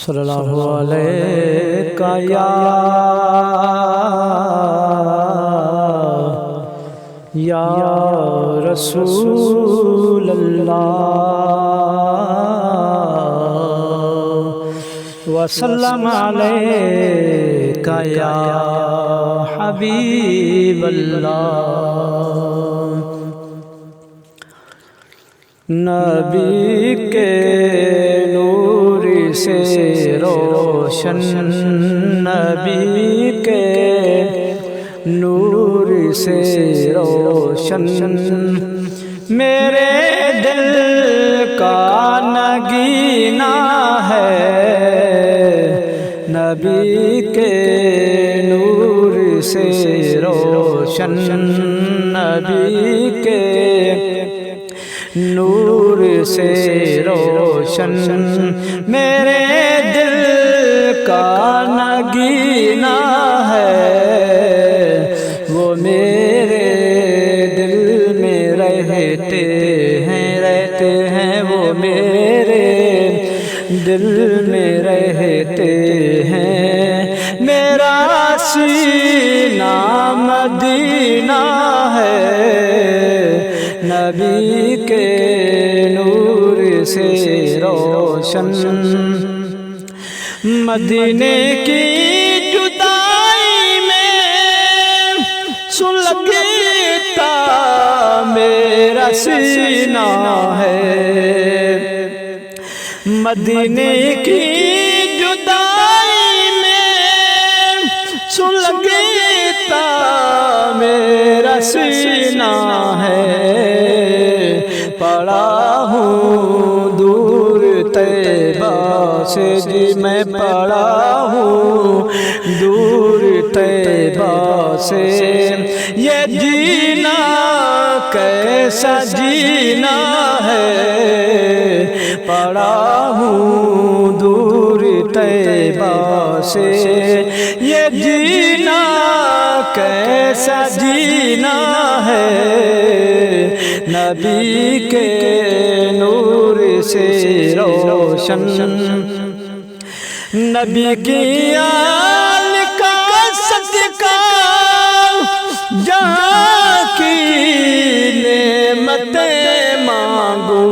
सल्लल्लाहु अलैका या रसूल अल्लाह वसल्लम अलैका या हबीब अल्लाह। नबी के नूर से रोशन, नबी के नूर से रोशन मेरे दिल का नगीना है। नबी के नूर से रोशन, नबी के नूर से रोशन मेरे दिल का नगीना है। वो मेरे दिल में रहते हैं वो मेरे दिल में रहते हैं। मेरा सीना मदीना है। नबी के नूर से रोशन मदीने की जुदाई में सुलगता मेरा सीना है। मदीने की जुदाई में सुलगता मेरा सीना है। पड़ा हूँ दूर तैबा से जी मैं पड़ा हूँ दूर तैबा से। ये जीना कैसा जीना है। पड़ा हूँ दूर तैबा से ये जीना कैसा जीना है। नबी के नूर से रोशन, नबी की आल का सदका जहाँ की नेमतें मांगू।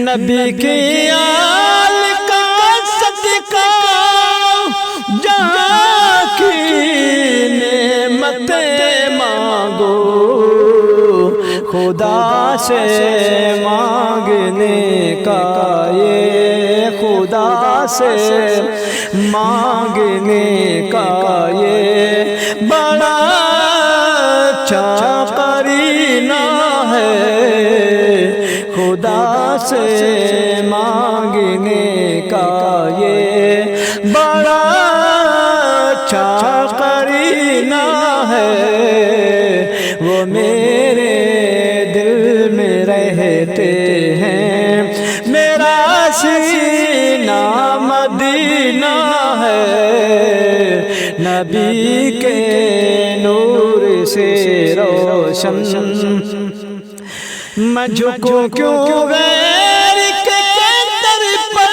नबी की आल का सदका जहाँ की नेमतें मांगो। खुदा से मांगने का ये खुदा से मांगने का ये बड़ा अच्छा करीना है। खुदा से मांगने का ये बड़ा अच्छा करीना है। वो मेरे दिल में रहते हैं। मेरा सीना मदीना है। नबी के नूर से रोशन मैं झुकूं क्यों गैर के दर पर।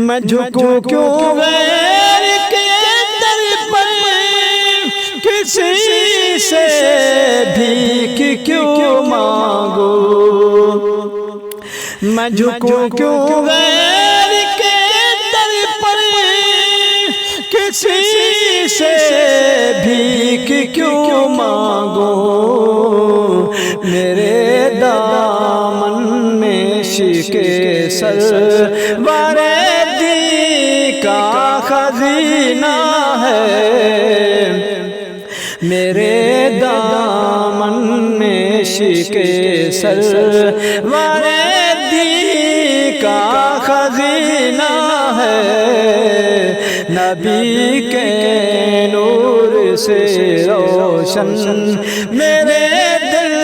मैं झुकूं क्यों गैर के दर पर। किसी से भीख क्यों मांगो। मैं झुकूं क्यों गैर के दर पर। किसी से भीख क्यों मांगो। मेरे दामन में शिके सरवरे दी का खजीना है। मेरे दामन में शिके सरवरे दी का खजीना है। नबी के नूर से रोशन मेरे दिल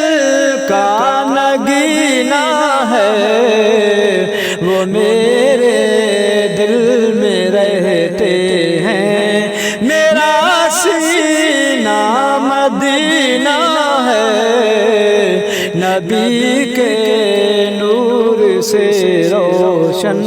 का नगीना है। वो मेरे दिल में रहते हैं। मेरा सीना मदीना है। نبی کے نور سے روشن